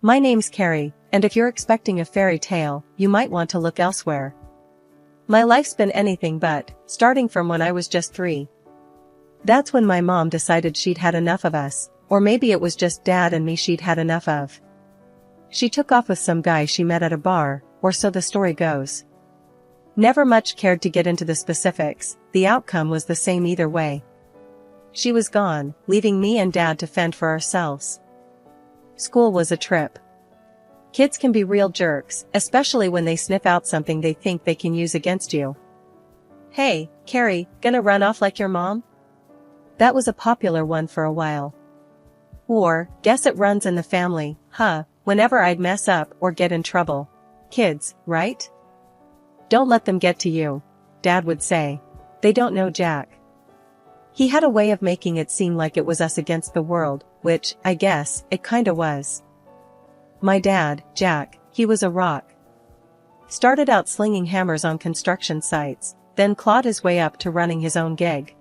My name's Carrie, and if you're expecting a fairy tale, you might want to look elsewhere. My life's been anything but, starting from when I was just 3. That's when my mom decided she'd had enough of us, or maybe it was just dad and me she'd had enough of. She took off with some guy she met at a bar, or so the story goes. Never much cared to get into the specifics, the outcome was the same either way. She was gone, leaving me and dad to fend for ourselves. School was a trip. Kids can be real jerks, especially when they sniff out something they think they can use against you. "Hey, Carrie, gonna run off like your mom?" That was a popular one for a while. Or, "Guess it runs in the family, huh?" Whenever I'd mess up or get in trouble. Kids, right? "Don't let them get to you," Dad would say. "They don't know Jack." He had a way of making it seem like it was us against the world, which, I guess, it kinda was. My dad, Jack, he was a rock. Started out slinging hammers on construction sites, then clawed his way up to running his own gig.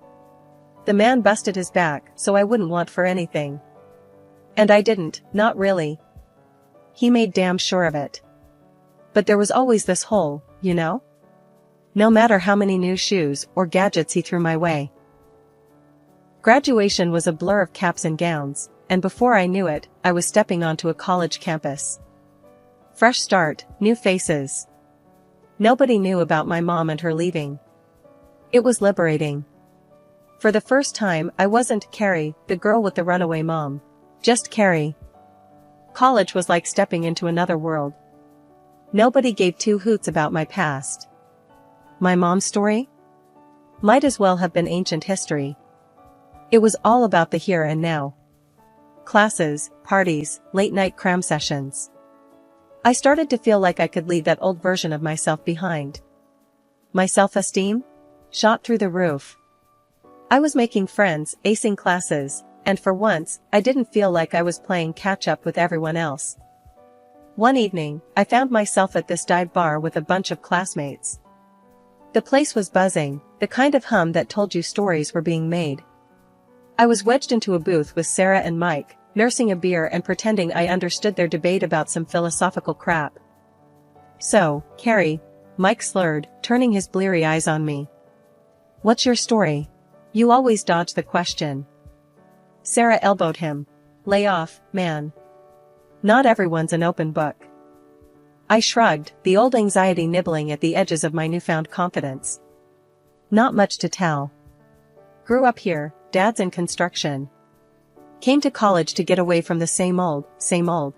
The man busted his back, so I wouldn't want for anything. And I didn't, not really. He made damn sure of it. But there was always this hole, you know? No matter how many new shoes or gadgets he threw my way. Graduation was a blur of caps and gowns, and before I knew it, I was stepping onto a college campus. Fresh start, new faces. Nobody knew about my mom and her leaving. It was liberating. For the first time, I wasn't Carrie, the girl with the runaway mom. Just Carrie. College was like stepping into another world. Nobody gave 2 hoots about my past. My mom's story? Might as well have been ancient history. It was all about the here and now. Classes, parties, late-night cram sessions. I started to feel like I could leave that old version of myself behind. My self-esteem? Shot through the roof. I was making friends, acing classes, and for once, I didn't feel like I was playing catch-up with everyone else. One evening, I found myself at this dive bar with a bunch of classmates. The place was buzzing, the kind of hum that told you stories were being made. I was wedged into a booth with Sarah and Mike, nursing a beer and pretending I understood their debate about some philosophical crap. "So, Carrie," Mike slurred, turning his bleary eyes on me. "What's your story? You always dodge the question." Sarah elbowed him. "Lay off, man. Not everyone's an open book." I shrugged, the old anxiety nibbling at the edges of my newfound confidence. "Not much to tell. Grew up here, dad's in construction. Came to college to get away from the same old, same old.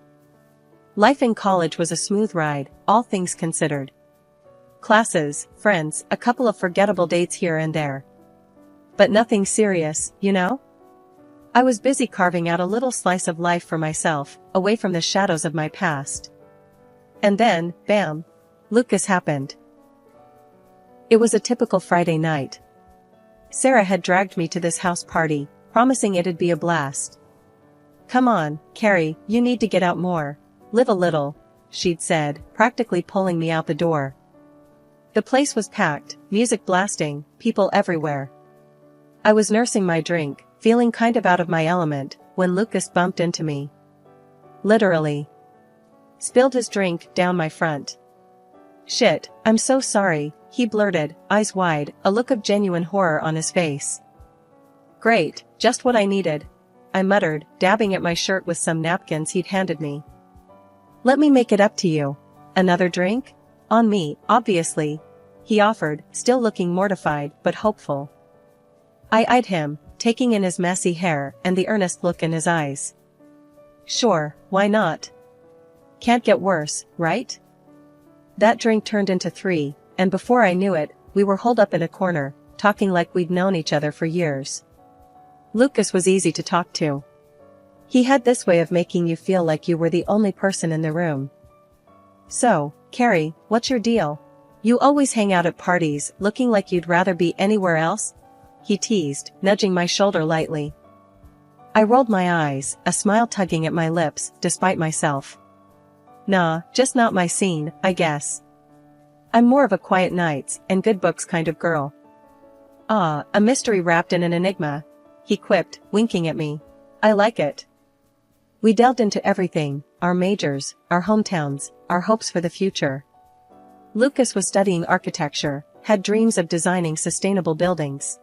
Life in college was a smooth ride, all things considered. Classes, friends, a couple of forgettable dates here and there. But nothing serious, you know? I was busy carving out a little slice of life for myself, away from the shadows of my past. And then, bam! Lucas happened. It was a typical Friday night. Sarah had dragged me to this house party, promising it'd be a blast. "Come on, Carrie, you need to get out more. Live a little," she'd said, practically pulling me out the door. The place was packed, music blasting, people everywhere. I was nursing my drink, feeling kind of out of my element, when Lucas bumped into me. Literally. Spilled his drink down my front. "Shit, I'm so sorry," he blurted, eyes wide, a look of genuine horror on his face. "Great, just what I needed," I muttered, dabbing at my shirt with some napkins he'd handed me. "Let me make it up to you. Another drink? On me, obviously," he offered, still looking mortified but hopeful. I eyed him, taking in his messy hair and the earnest look in his eyes. "Sure, why not? Can't get worse, right?" That drink turned into 3, and before I knew it, we were holed up in a corner, talking like we'd known each other for years. Lucas was easy to talk to. He had this way of making you feel like you were the only person in the room. "So, Carrie, what's your deal? You always hang out at parties, looking like you'd rather be anywhere else?" he teased, nudging my shoulder lightly. I rolled my eyes, a smile tugging at my lips, despite myself. "Nah, just not my scene, I guess. I'm more of a quiet nights and good books kind of girl." "Ah, a mystery wrapped in an enigma," he quipped, winking at me. "I like it." We delved into everything, our majors, our hometowns, our hopes for the future. Lucas was studying architecture, had dreams of designing sustainable buildings.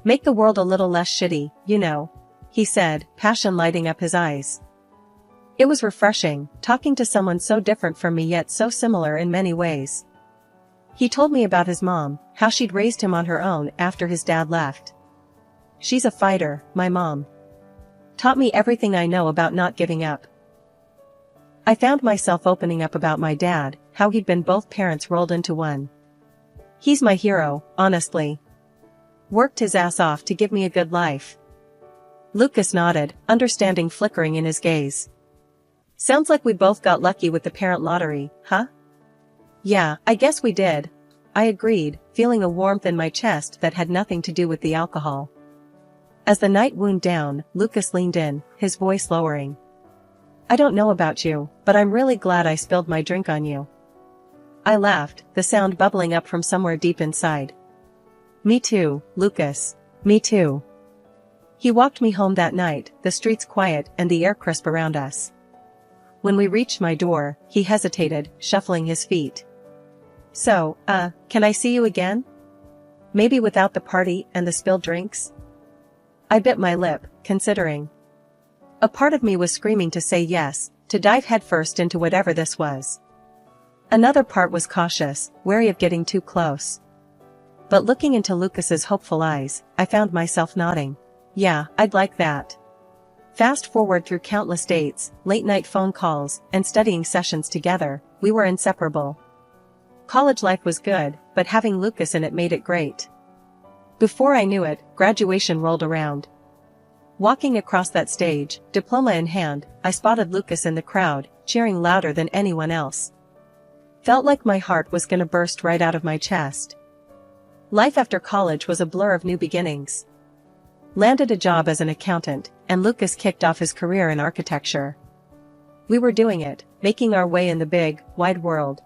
Make the world a little less shitty, you know, he said, passion lighting up his eyes. It was refreshing, talking to someone so different from me yet so similar in many ways. He told me about his mom, how she'd raised him on her own after his dad left. She's a fighter, my mom. Taught me everything I know about not giving up. I found myself opening up about my dad, how he'd been both parents rolled into one. He's my hero, honestly. Worked his ass off to give me a good life. Lucas nodded, understanding flickering in his gaze. Sounds like we both got lucky with the parent lottery, huh? Yeah, I guess we did. I agreed, feeling a warmth in my chest that had nothing to do with the alcohol. As the night wound down, Lucas leaned in, his voice lowering. I don't know about you, but I'm really glad I spilled my drink on you. I laughed, the sound bubbling up from somewhere deep inside. Me too, Lucas. Me too. He walked me home that night, the streets quiet and the air crisp around us. When we reached my door, he hesitated, shuffling his feet. So, can I see you again? Maybe without the party and the spilled drinks? I bit my lip, considering. A part of me was screaming to say yes, to dive headfirst into whatever this was. Another part was cautious, wary of getting too close. But looking into Lucas's hopeful eyes, I found myself nodding. Yeah, I'd like that. Fast forward through countless dates, late-night phone calls, and studying sessions together, we were inseparable. College life was good, but having Lucas in it made it great. Before I knew it, graduation rolled around. Walking across that stage, diploma in hand, I spotted Lucas in the crowd, cheering louder than anyone else. Felt like my heart was gonna burst right out of my chest. Life after college was a blur of new beginnings. Landed a job as an accountant, and Lucas kicked off his career in architecture. We were doing it, making our way in the big, wide world.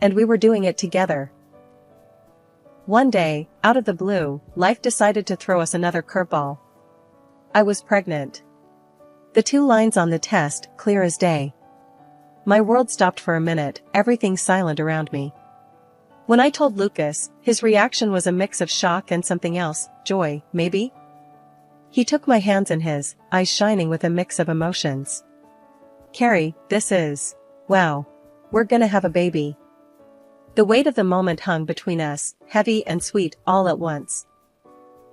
And we were doing it together. One day, out of the blue, life decided to throw us another curveball. I was pregnant. The 2 lines on the test, clear as day. My world stopped for a minute, everything silent around me. When I told Lucas, his reaction was a mix of shock and something else, joy, maybe? He took my hands in his, eyes shining with a mix of emotions. Carrie, this is... wow. We're gonna have a baby. The weight of the moment hung between us, heavy and sweet, all at once.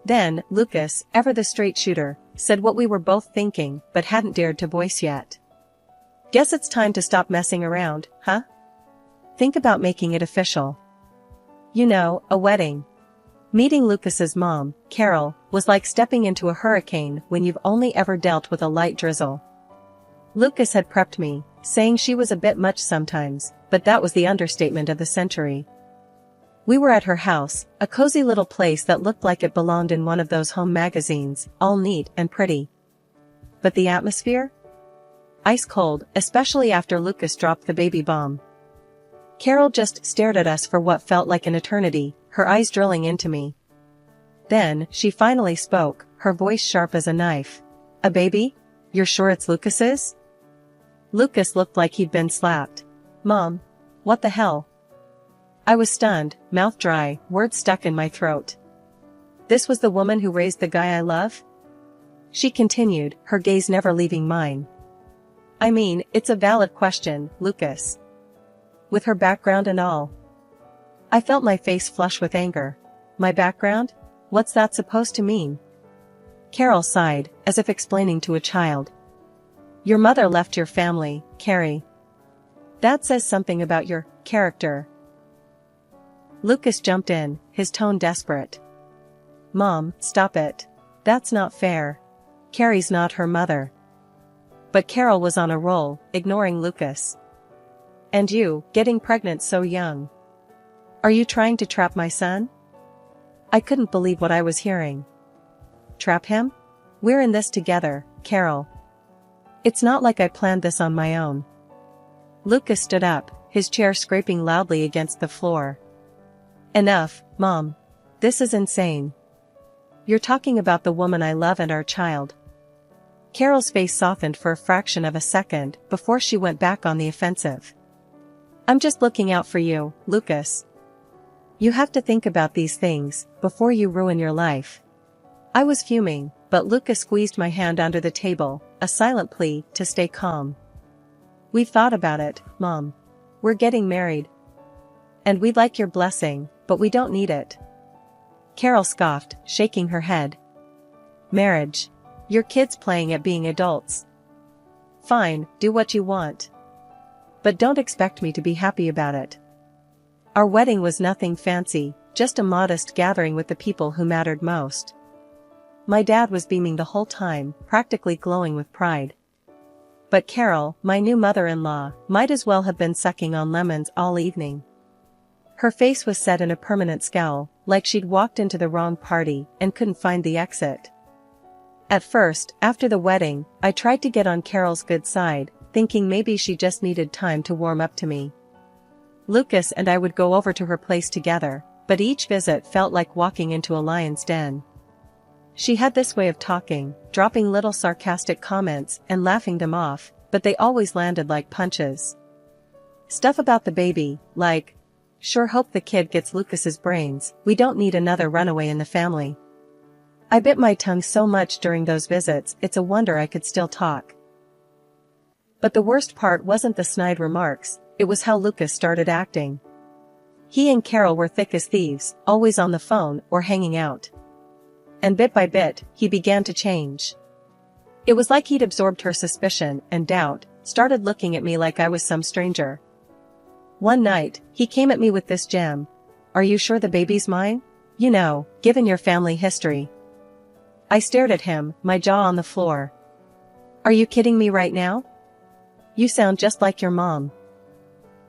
Then, Lucas, ever the straight shooter, said what we were both thinking, but hadn't dared to voice yet. Guess it's time to stop messing around, huh? Think about making it official. You know, a wedding. Meeting Lucas's mom, Carol, was like stepping into a hurricane when you've only ever dealt with a light drizzle. Lucas had prepped me, saying she was a bit much sometimes, but that was the understatement of the century. We were at her house, a cozy little place that looked like it belonged in one of those home magazines, all neat and pretty. But the atmosphere? Ice cold, especially after Lucas dropped the baby bomb. Carol just stared at us for what felt like an eternity, her eyes drilling into me. Then, she finally spoke, her voice sharp as a knife. A baby? You're sure it's Lucas's? Lucas looked like he'd been slapped. Mom. What the hell? I was stunned, mouth dry, words stuck in my throat. This was the woman who raised the guy I love? She continued, her gaze never leaving mine. I mean, it's a valid question, Lucas. With her background and all. I felt my face flush with anger. My background? What's that supposed to mean? Carol sighed, as if explaining to a child. Your mother left your family, Carrie. That says something about your character. Lucas jumped in, his tone desperate. Mom, stop it. That's not fair. Carrie's not her mother. But Carol was on a roll, ignoring Lucas. And you, getting pregnant so young. Are you trying to trap my son? I couldn't believe what I was hearing. Trap him? We're in this together, Carol. It's not like I planned this on my own. Lucas stood up, his chair scraping loudly against the floor. Enough, Mom. This is insane. You're talking about the woman I love and our child. Carol's face softened for a fraction of a second before she went back on the offensive. I'm just looking out for you, Lucas. You have to think about these things before you ruin your life. I was fuming, but Lucas squeezed my hand under the table, a silent plea to stay calm. We've thought about it, Mom. We're getting married. And we'd like your blessing, but we don't need it. Carol scoffed, shaking her head. Marriage. Your kids playing at being adults. Fine, do what you want. But don't expect me to be happy about it. Our wedding was nothing fancy, just a modest gathering with the people who mattered most. My dad was beaming the whole time, practically glowing with pride. But Carol, my new mother-in-law, might as well have been sucking on lemons all evening. Her face was set in a permanent scowl, like she'd walked into the wrong party and couldn't find the exit. At first, after the wedding, I tried to get on Carol's good side, thinking maybe she just needed time to warm up to me. Lucas and I would go over to her place together, but each visit felt like walking into a lion's den. She had this way of talking, dropping little sarcastic comments and laughing them off, but they always landed like punches. Stuff about the baby, like, sure hope the kid gets Lucas's brains, we don't need another runaway in the family. I bit my tongue so much during those visits, it's a wonder I could still talk. But the worst part wasn't the snide remarks, it was how Lucas started acting. He and Carol were thick as thieves, always on the phone or hanging out. And bit by bit, he began to change. It was like he'd absorbed her suspicion and doubt, started looking at me like I was some stranger. One night, he came at me with this gem. Are you sure the baby's mine? You know, given your family history. I stared at him, my jaw on the floor. Are you kidding me right now? You sound just like your mom.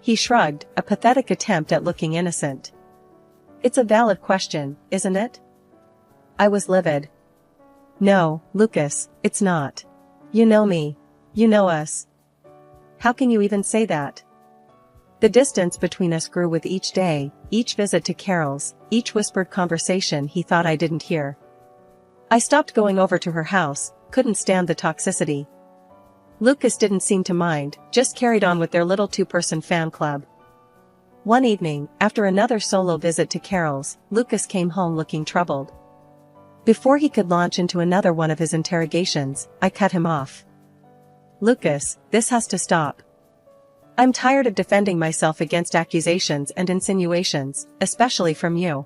He shrugged, a pathetic attempt at looking innocent. It's a valid question, isn't it? I was livid. No, Lucas, it's not. You know me. You know us. How can you even say that? The distance between us grew with each day, each visit to Carol's, each whispered conversation he thought I didn't hear. I stopped going over to her house, couldn't stand the toxicity. Lucas didn't seem to mind, just carried on with their little two-person fan club. One evening, after another solo visit to Carol's, Lucas came home looking troubled. Before he could launch into another one of his interrogations, I cut him off. Lucas, this has to stop. I'm tired of defending myself against accusations and insinuations, especially from you.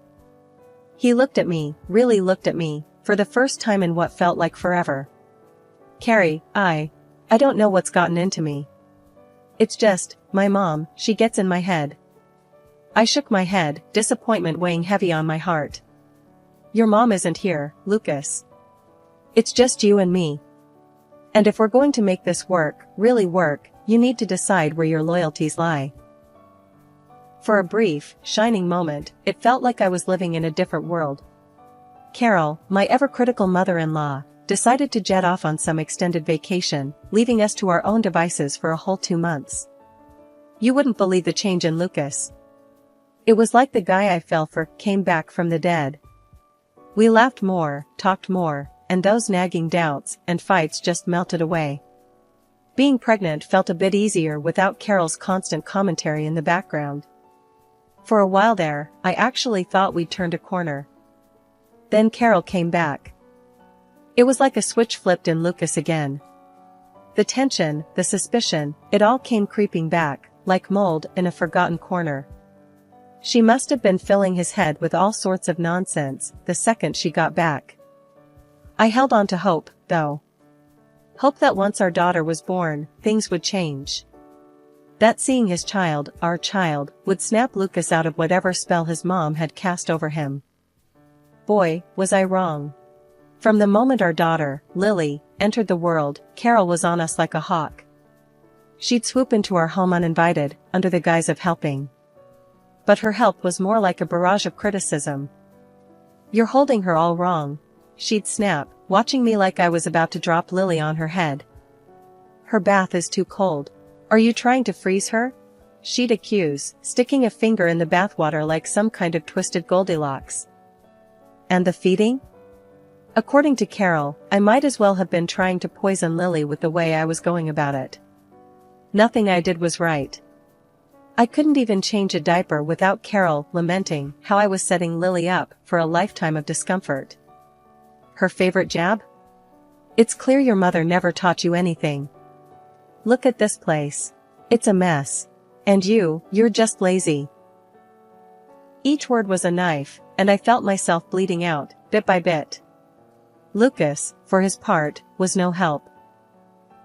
He looked at me, really looked at me, for the first time in what felt like forever. Carrie, I don't know what's gotten into me. It's just, my mom, she gets in my head. I shook my head, disappointment weighing heavy on my heart. Your mom isn't here, Lucas. It's just you and me. And if we're going to make this work, really work, you need to decide where your loyalties lie. For a brief, shining moment, it felt like I was living in a different world. Carol, my ever-critical mother-in-law, decided to jet off on some extended vacation, leaving us to our own devices for a whole 2 months. You wouldn't believe the change in Lucas. It was like the guy I fell for came back from the dead. We laughed more, talked more, and those nagging doubts and fights just melted away. Being pregnant felt a bit easier without Carol's constant commentary in the background. For a while there, I actually thought we'd turned a corner. Then Carol came back. It was like a switch flipped in Lucas again. The tension, the suspicion, it all came creeping back, like mold in a forgotten corner. She must have been filling his head with all sorts of nonsense the second she got back. I held on to hope, though. Hope that once our daughter was born, things would change. That seeing his child, our child, would snap Lucas out of whatever spell his mom had cast over him. Boy, was I wrong. From the moment our daughter, Lily, entered the world, Carol was on us like a hawk. She'd swoop into our home uninvited, under the guise of helping. But her help was more like a barrage of criticism. You're holding her all wrong, she'd snap, watching me like I was about to drop Lily on her head. Her bath is too cold. Are you trying to freeze her? She'd accuse, sticking a finger in the bathwater like some kind of twisted Goldilocks. And the feeding? According to Carol, I might as well have been trying to poison Lily with the way I was going about it. Nothing I did was right. I couldn't even change a diaper without Carol lamenting how I was setting Lily up for a lifetime of discomfort. Her favorite jab? It's clear your mother never taught you anything. Look at this place. It's a mess. And you're just lazy. Each word was a knife, and I felt myself bleeding out, bit by bit. Lucas, for his part, was no help.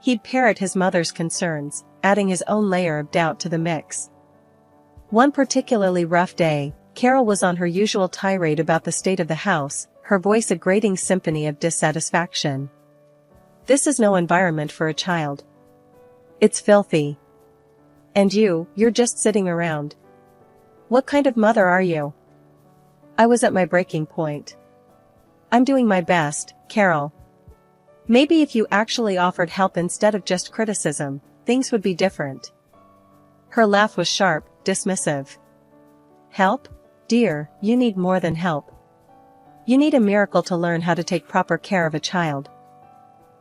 He'd parrot his mother's concerns, adding his own layer of doubt to the mix. One particularly rough day, Carol was on her usual tirade about the state of the house, her voice a grating symphony of dissatisfaction. This is no environment for a child. It's filthy. And you're just sitting around. What kind of mother are you? I was at my breaking point. I'm doing my best, Carol. Maybe if you actually offered help instead of just criticism, things would be different. Her laugh was sharp, dismissive. Help? Dear, you need more than help. You need a miracle to learn how to take proper care of a child.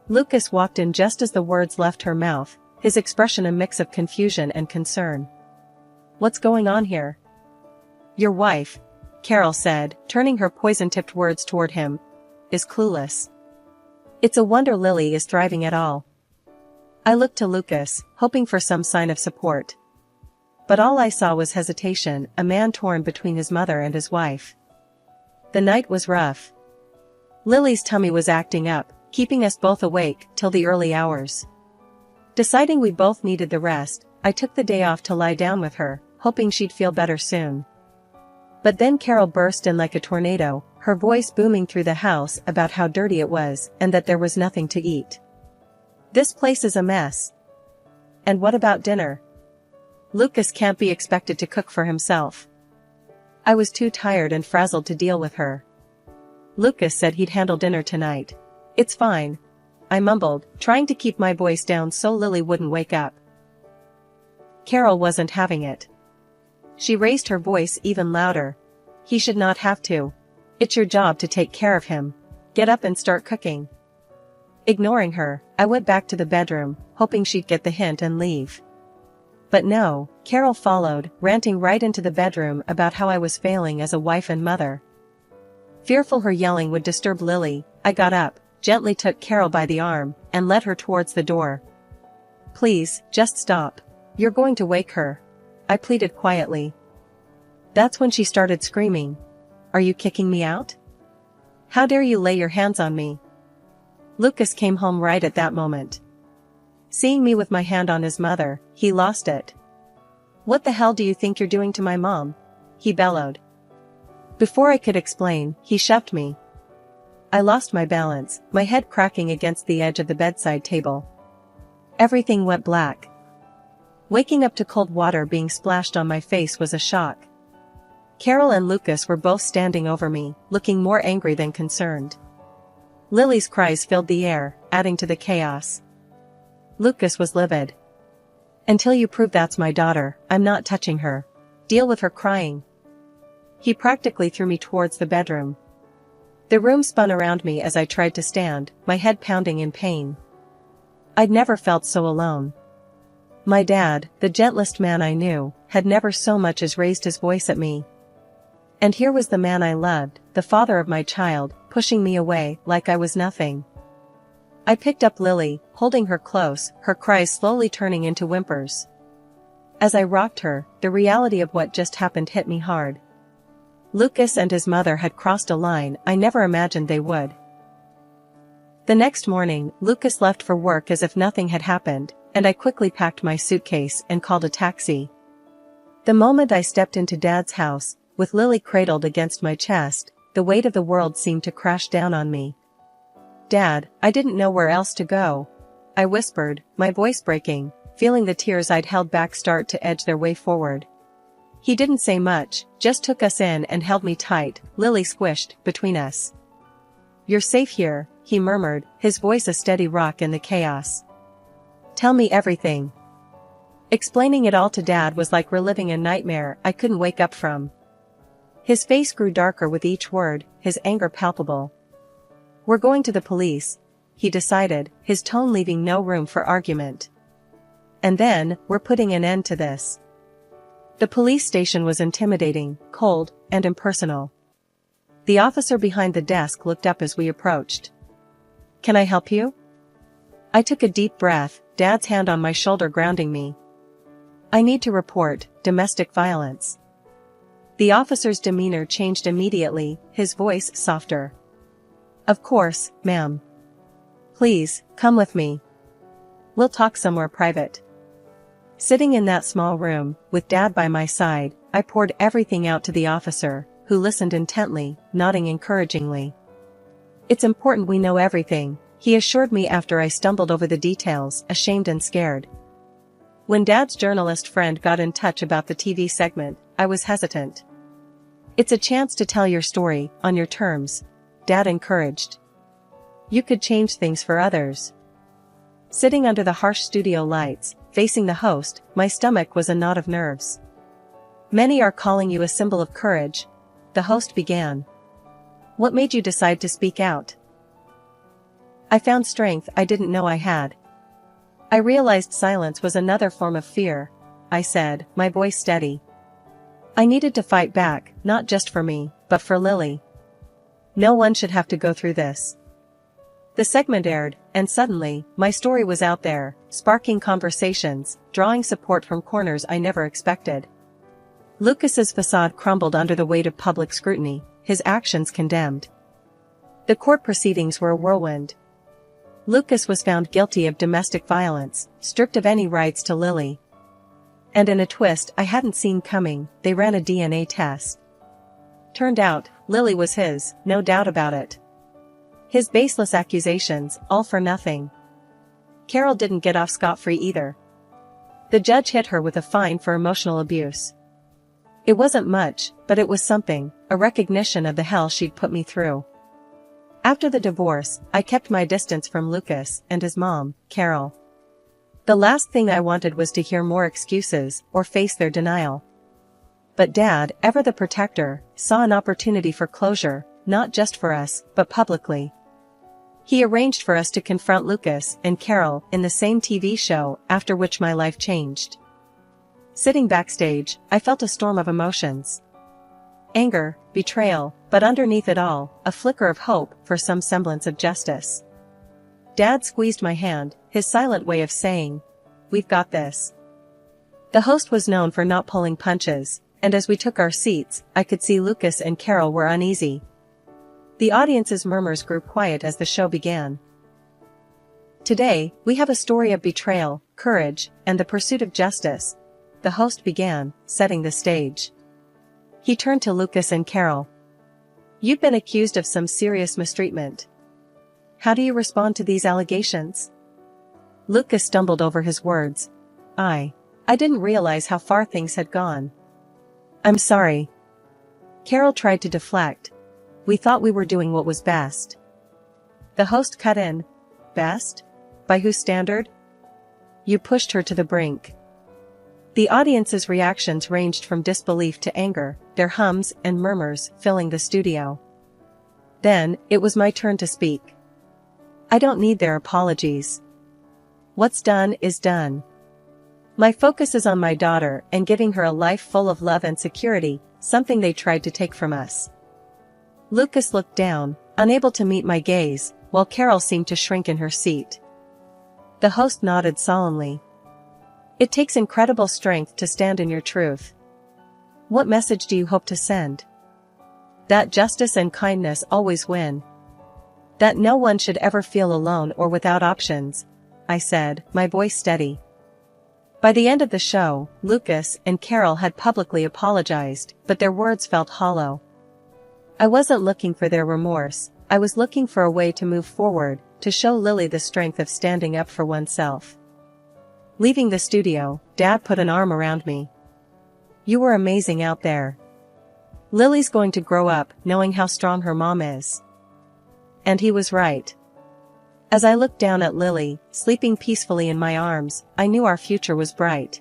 Lucas walked in just as the words left her mouth, his expression a mix of confusion and concern. What's going on here? Your wife, Carol said, turning her poison-tipped words toward him, is clueless. It's a wonder Lily is thriving at all. I looked to Lucas, hoping for some sign of support. But all I saw was hesitation, a man torn between his mother and his wife. The night was rough. Lily's tummy was acting up, keeping us both awake till the early hours. Deciding we both needed the rest, I took the day off to lie down with her, hoping she'd feel better soon. But then Carol burst in like a tornado, her voice booming through the house about how dirty it was and that there was nothing to eat. This place is a mess. And what about dinner? Lucas can't be expected to cook for himself. I was too tired and frazzled to deal with her. Lucas said he'd handle dinner tonight. It's fine, I mumbled, trying to keep my voice down so Lily wouldn't wake up. Carol wasn't having it. She raised her voice even louder. He should not have to. It's your job to take care of him. Get up and start cooking. Ignoring her, I went back to the bedroom, hoping she'd get the hint and leave. But no, Carol followed, ranting right into the bedroom about how I was failing as a wife and mother. Fearful her yelling would disturb Lily, I got up, gently took Carol by the arm, and led her towards the door. Please, just stop. You're going to wake her, I pleaded quietly. That's when she started screaming. Are you kicking me out? How dare you lay your hands on me? Lucas came home right at that moment. Seeing me with my hand on his mother, he lost it. What the hell do you think you're doing to my mom? He bellowed. Before I could explain, he shoved me. I lost my balance, my head cracking against the edge of the bedside table. Everything went black. Waking up to cold water being splashed on my face was a shock. Carol and Lucas were both standing over me, looking more angry than concerned. Lily's cries filled the air, adding to the chaos. Lucas was livid. Until you prove that's my daughter, I'm not touching her. Deal with her crying. He practically threw me towards the bedroom. The room spun around me as I tried to stand, my head pounding in pain. I'd never felt so alone. My dad, the gentlest man I knew, had never so much as raised his voice at me. And here was the man I loved, the father of my child, pushing me away like I was nothing. I picked up Lily, holding her close, her cries slowly turning into whimpers. As I rocked her, the reality of what just happened hit me hard. Lucas and his mother had crossed a line I never imagined they would. The next morning, Lucas left for work as if nothing had happened, and I quickly packed my suitcase and called a taxi. The moment I stepped into Dad's house, with Lily cradled against my chest, the weight of the world seemed to crash down on me. Dad, I didn't know where else to go, I whispered, my voice breaking, feeling the tears I'd held back start to edge their way forward. He didn't say much, just took us in and held me tight, Lily squished between us. You're safe here, he murmured, his voice a steady rock in the chaos. Tell me everything. Explaining it all to Dad was like reliving a nightmare I couldn't wake up from. His face grew darker with each word, his anger palpable. "We're going to the police," he decided, his tone leaving no room for argument. "And then, we're putting an end to this." The police station was intimidating, cold, and impersonal. The officer behind the desk looked up as we approached. "Can I help you?" I took a deep breath, Dad's hand on my shoulder grounding me. "I need to report domestic violence." The officer's demeanor changed immediately, his voice softer. "Of course, ma'am. Please, come with me. We'll talk somewhere private." Sitting in that small room, with Dad by my side, I poured everything out to the officer, who listened intently, nodding encouragingly. "It's important we know everything," he assured me after I stumbled over the details, ashamed and scared. When Dad's journalist friend got in touch about the TV segment, I was hesitant. "It's a chance to tell your story, on your terms," Dad encouraged. "You could change things for others." Sitting under the harsh studio lights, facing the host, my stomach was a knot of nerves. "Many are calling you a symbol of courage," the host began. "What made you decide to speak out?" "I found strength I didn't know I had. I realized silence was another form of fear," I said, my voice steady. "I needed to fight back, not just for me, but for Lily. No one should have to go through this." The segment aired, and suddenly, my story was out there, sparking conversations, drawing support from corners I never expected. Lucas's facade crumbled under the weight of public scrutiny, his actions condemned. The court proceedings were a whirlwind. Lucas was found guilty of domestic violence, stripped of any rights to Lily. And in a twist I hadn't seen coming, they ran a DNA test. Turned out, Lily was his, no doubt about it. His baseless accusations, all for nothing. Carol didn't get off scot-free either. The judge hit her with a fine for emotional abuse. It wasn't much, but it was something, a recognition of the hell she'd put me through. After the divorce, I kept my distance from Lucas and his mom, Carol. The last thing I wanted was to hear more excuses or face their denial. But Dad, ever the protector, saw an opportunity for closure, not just for us, but publicly. He arranged for us to confront Lucas and Carol in the same TV show, after which my life changed. Sitting backstage, I felt a storm of emotions. Anger, betrayal, but underneath it all, a flicker of hope for some semblance of justice. Dad squeezed my hand, his silent way of saying, "We've got this." The host was known for not pulling punches, and as we took our seats, I could see Lucas and Carol were uneasy. The audience's murmurs grew quiet as the show began. "Today, we have a story of betrayal, courage, and the pursuit of justice," the host began, setting the stage. He turned to Lucas and Carol. "You've been accused of some serious mistreatment. How do you respond to these allegations?" Lucas stumbled over his words. I didn't realize how far things had gone." "I'm sorry." Carol tried to deflect. "We thought we were doing what was best." The host cut in. "Best? By whose standard? You pushed her to the brink." The audience's reactions ranged from disbelief to anger, their hums and murmurs filling the studio. Then, it was my turn to speak. "I don't need their apologies. What's done is done. My focus is on my daughter and giving her a life full of love and security, something they tried to take from us." Lucas looked down, unable to meet my gaze, while Carol seemed to shrink in her seat. The host nodded solemnly. "It takes incredible strength to stand in your truth. What message do you hope to send?" "That justice and kindness always win. That no one should ever feel alone or without options," I said, my voice steady. By the end of the show, Lucas and Carol had publicly apologized, but their words felt hollow. I wasn't looking for their remorse, I was looking for a way to move forward, to show Lily the strength of standing up for oneself. Leaving the studio, Dad put an arm around me. "You were amazing out there. Lily's going to grow up knowing how strong her mom is." And he was right. As I looked down at Lily, sleeping peacefully in my arms, I knew our future was bright.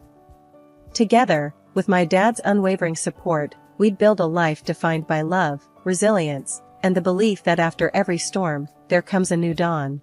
Together, with my dad's unwavering support, we'd build a life defined by love, resilience, and the belief that after every storm, there comes a new dawn.